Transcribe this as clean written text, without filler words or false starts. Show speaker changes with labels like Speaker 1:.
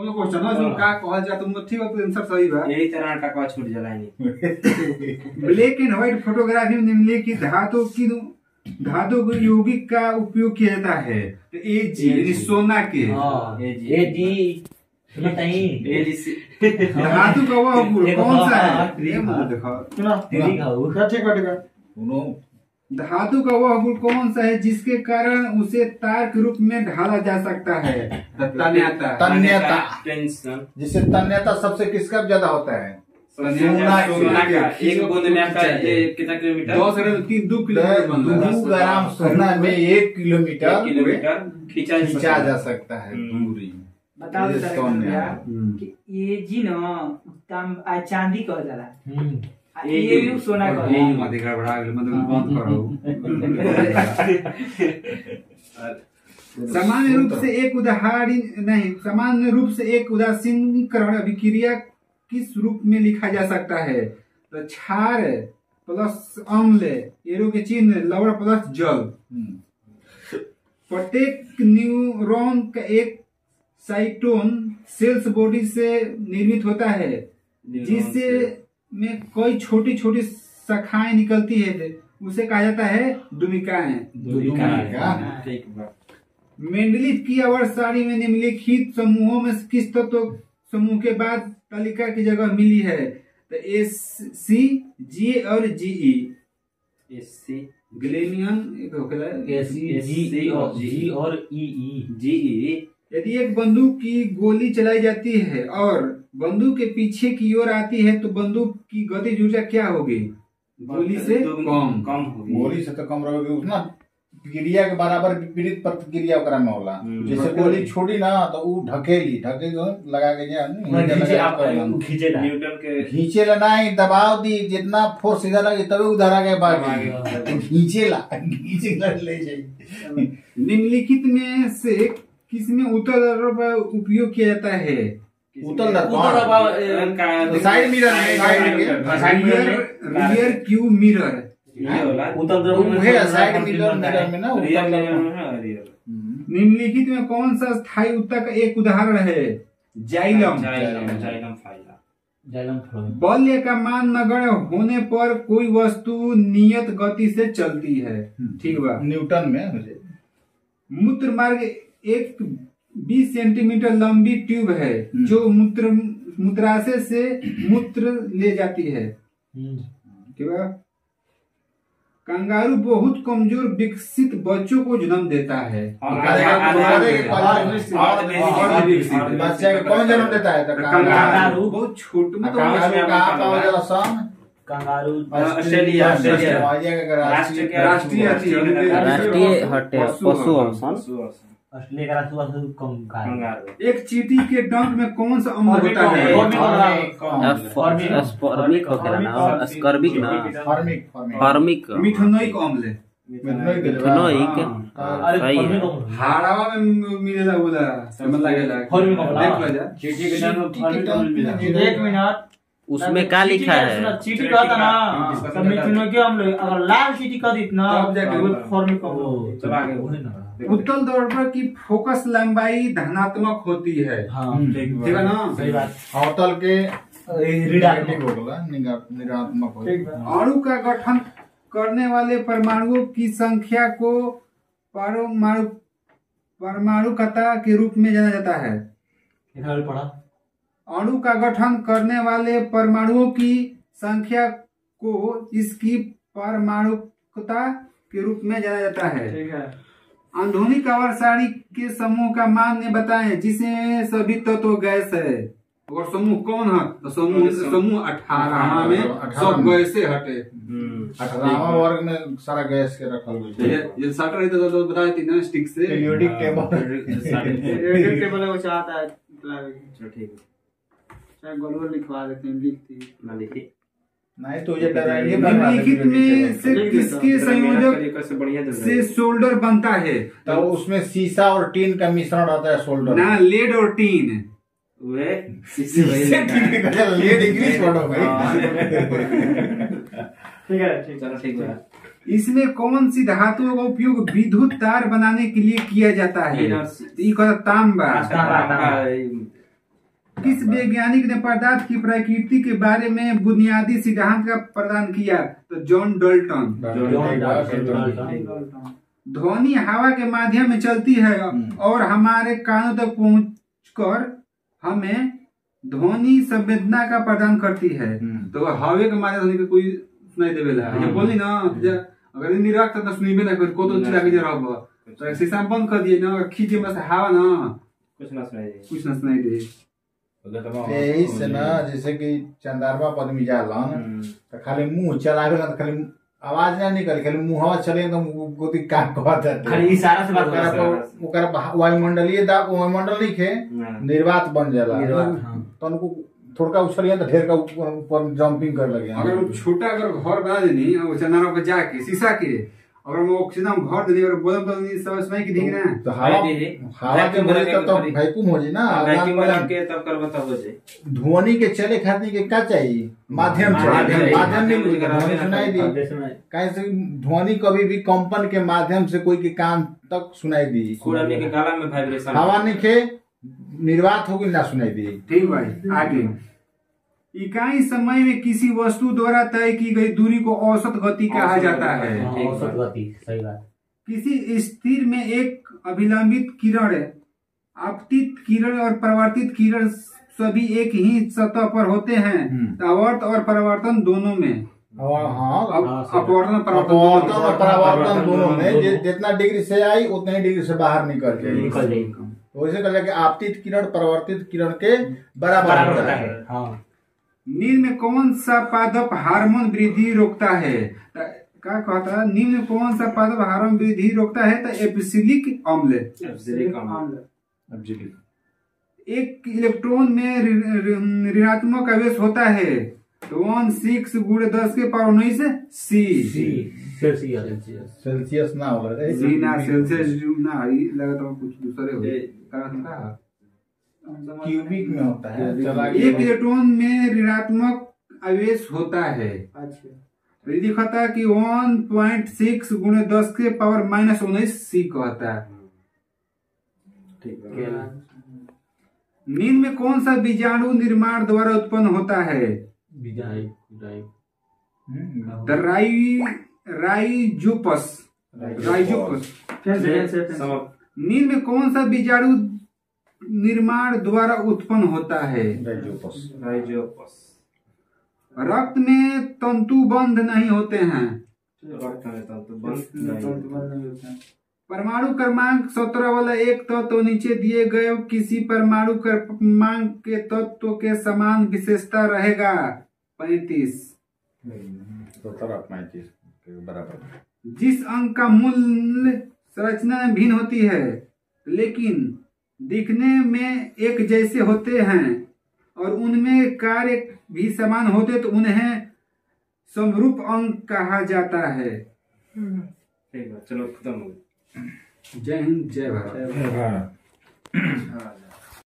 Speaker 1: तुम क्वेश्चन है जो का कहल जा तुम ठीक है तो आंसर सही बा।
Speaker 2: यही तरह टका छूट जाला नहीं।
Speaker 1: ब्लैक एंड व्हाइट फोटोग्राफी में निम्नलिखित धातु के यौगिक का उपयोग किया जाता है। तो Ag सोना के
Speaker 3: Ag बताइए
Speaker 1: धातु का वह गुण कौन सा है? ये मुझे देखो धातु का वह गुण कौन सा है जिसके कारण उसे तार के रूप में ढाला जा सकता है?
Speaker 4: तन्यता, जिससे तन्यता सबसे किसका ज्यादा होता है?
Speaker 2: सोना का। एक बूंद में आपका कितना किलोमीटर?
Speaker 1: 2 किलोमीटर
Speaker 4: 2 ग्राम सोना में 1 किलोमीटर
Speaker 2: खींचा
Speaker 4: जा सकता है दूरी।
Speaker 5: बताओ कि ये जी ना चांदी कह जाला ये सोना कह
Speaker 1: अधिकार बढ़ा गेल मतलब बंद करो। सामान्य रूप से एक उदासीनीकरण अभिक्रिया किस रूप में लिखा जा सकता है? तो क्षार प्लस अम्ल एरो के चिन्ह लवण प्लस जल। प्रत्येक न्यूरॉन का एक साइटोन सेल्स बॉडी से निर्मित होता है जिससे में कई छोटी छोटी शाखाएं निकलती है, उसे कहा जाता है दुमिकाएं। मेंडलीफ की आवर्तसारणी में निम्नलिखित समूहों में किस तत्व समूह के बाद तालिका की जगह मिली है? तो SC, G और GE।
Speaker 2: SC
Speaker 1: ग्लेनियन
Speaker 3: G और GE।
Speaker 1: यदि एक बंदूक की गोली चलाई जाती है और बंदूक के पीछे की ओर आती है तो बंदूक की गतिज ऊर्जा क्या होगी? गोली से
Speaker 2: कम होगी।
Speaker 4: गोली से तो कम रहेगी उतना क्रिया के बराबर विपरीत प्रतिक्रिया ओकरा में होला। जैसे गोली छोड़ी ना तो वो ढकेली लगा के खींचेला नहीं दबाव दी जितना फोर्स सीधा लगे तभी उधर आगे भागे खींचेला ले जाए।
Speaker 1: निम्नलिखित में से किसमें उत्तर दबाव उपयोग किया जाता है?
Speaker 4: उत्तर दबाव side mirror
Speaker 1: rear Q mirror
Speaker 4: side mirror में ना।
Speaker 1: निम्नलिखित में कौन सा स्थायी उत्तर का एक उदाहरण है? जाइलम। बल्य का मान नगण्य होने पर कोई वस्तु नियत गति से चलती है। ठीक बा।
Speaker 4: न्यूटन में
Speaker 1: मूत्र मार्ग एक 20 सेंटीमीटर लंबी ट्यूब है जो मूत्राशय से मूत्र ले जाती है। ठीक है। कंगारू बहुत कमजोर विकसित बच्चों को जन्म देता है।
Speaker 4: बच्चे को कौन जन्म देता है?
Speaker 1: कंगारू बहुत छोटे
Speaker 2: ऑस्ट्रेलिया
Speaker 1: राष्ट्रीय
Speaker 3: पशु
Speaker 1: एक चींटी के डंक में कौन सा अम्ल होता है?
Speaker 3: फॉर्मिक
Speaker 1: मिथेनोइक अम्ल। हाड़ावा में मिलेला बोला समझ लागेला।
Speaker 5: एक मिनट
Speaker 3: उसमें क्या लिखा है?
Speaker 5: चीटी कहता ना तो मिथेनोइक अम्ल अगर लाल चीटी कह दी ना फॉर्मिक अम्ल।
Speaker 1: उत्तल दर्पण की फोकस लंबाई धनात्मक होती है। ठीक है ना?
Speaker 5: सही बात।
Speaker 4: अवतल के ऋणात्मक होती है।
Speaker 1: अणु का गठन करने वाले परमाणुओं की संख्या को परमाणुकता के रूप में जाना जाता है। अणु का गठन करने वाले परमाणुओं की संख्या को इसकी परमाणुकता के रूप में जाना जाता है।
Speaker 5: ठीक है।
Speaker 1: आधुनिक आवर्तसारणी के समूह का मान बताएं जिसमें सभी तत्व गैस है। और समूह कौन है? तो समूह 18 में सब गैस से हटे।
Speaker 4: 18वां वर्ग में सारा गैस के रखल हुई।
Speaker 1: ये सट रही तो बता देती ना स्टिक से।
Speaker 4: पीरियोडिक
Speaker 5: टेबल वो चाहता है ठीक है। चाहे गोल लिखवा देते हैं लिखती ना लिखी
Speaker 4: नहीं तो ये डराइए।
Speaker 1: निम्नलिखित में से किसके संयोजक से सोल्डर बनता है?
Speaker 4: तो उसमें सीसा और टीन का मिश्रण आता है सोल्डर
Speaker 1: ना लेड और टीन।
Speaker 4: लेड इंग्लिश वर्ड हो गई।
Speaker 5: ठीक है चलो ठीक है।
Speaker 1: इसमें कौन सी धातुओं का उपयोग विद्युत तार बनाने के लिए किया जाता है? तांबा। किस वैज्ञानिक ने पदार्थ की प्रकृति के बारे में बुनियादी सिद्धांत का प्रदान किया? तो जॉन डाल्टन। ध्वनि हवा के माध्यम में चलती है और हमारे कानों तक पहुंचकर हमें ध्वनि संवेदना का प्रदान करती है। तो हवा के माध्यम से कोई सुनाई देवेला, ये बोली ना, अगर निराक तो सुनीबे ना को तो चिल्ला के रहब, तो शीशा बंद कर दिए ना, खींचे में से हवा ना कुछ ना सुनाई दे।
Speaker 4: यही से ना, जैसे कि चंदारवा पर आदमी जालन तो खाली मुंह चलावे ना, तो खाली आवाज ना निकल, खाली मुंहवा चले तो गोदी का कहत है,
Speaker 3: खाली इशारा से बात करता है।
Speaker 4: ओकर वायुमंडलीय दाब, वायुमंडल लिखे निर्वात बन जाला, तो उनको थोड़ा उछलिए तो ढेर का ऊपर जंपिंग कर लगे।
Speaker 1: अगर छोटा अगर घर बना देनी और चंदारवा पे जाके शीशा के, अगर वो ऑक्सीजन भर देनी और बोलम तो नहीं समझ में की देंगे ना,
Speaker 4: तो हवा के बोले तो वैक्यूम हो जी ना,
Speaker 2: वैक्यूम वाला के तब कर बता हो जाए।
Speaker 4: ध्वनि के चले खातिर के क्या चाहिए? माध्यम चाहिए, माध्यम नहीं ध्वनि सुनाई दी। कैसे ध्वनि कभी भी कंपन के माध्यम से कोई के कान तक सुनाई दी,
Speaker 2: कूड़ा में के गाला में वाइब्रेशन
Speaker 4: हवा नहीं खे निर्वात होगी ना सुनाई दी।
Speaker 1: ठीक भाई। आगे, इकाई समय में किसी वस्तु द्वारा तय की गई दूरी को औसत गति कहा जाता है।
Speaker 3: औसत गति, सही बात।
Speaker 1: किसी स्थिर में एक अभिलंबित किरण, आपतित किरण और परावर्तित किरण सभी एक ही सतह पर होते हैं। आवर्त और परावर्तन दोनों में, अपवर्तन
Speaker 4: अपवर्तन परावर्तन दोनों में जितना डिग्री से आई उतने डिग्री से बाहर निकल जाएगी। वैसे कर जाके आपतित किरण परावर्तित किरण के बराबर होता है।
Speaker 1: नींद में कौन सा पादप हार्मोन वृद्धि रोकता है? क्या कहता है? नींद में कौन सा पादप हार्मोन वृद्धि रोकता है? तो एब्सिलिक अम्ल। एक इलेक्ट्रॉन में ऋणात्मक आवेश होता है, तो 16 × 10⁻19 सी।
Speaker 4: सेल्सियस ना होगा,
Speaker 1: सेल्सियस ना लगा तो कुछ दूसरे हो,
Speaker 4: क्यूबिक में होता है।
Speaker 1: एक इलेक्ट्रॉन में ऋणात्मक आवेश होता है। अच्छा, दिखाता है कि 1.6 × 10⁻−19 सी कहता है। ठीक है। नींद में कौन सा बीजाणु निर्माण द्वारा उत्पन्न होता है? राइजोपस। नींद में कौन सा बीजाणु निर्माण द्वारा उत्पन्न होता है?
Speaker 4: राइजोपस।
Speaker 1: रक्त में तंतुबंध नहीं होते हैं। परमाणु क्रमांक 17 वाला एक तत्व नीचे दिए गए किसी परमाणु क्रमांक के तत्व के समान विशेषता रहेगा। 35
Speaker 4: बराबर।
Speaker 1: जिस अंक का मूल्य संरचना में भिन्न होती है लेकिन दिखने में एक जैसे होते हैं और उनमें कार्य भी समान होते तो उन्हें समरूप अंक कहा जाता है।
Speaker 2: ठीक है, चलो खत्म हो गया।
Speaker 1: जय हिंद, जय भारत।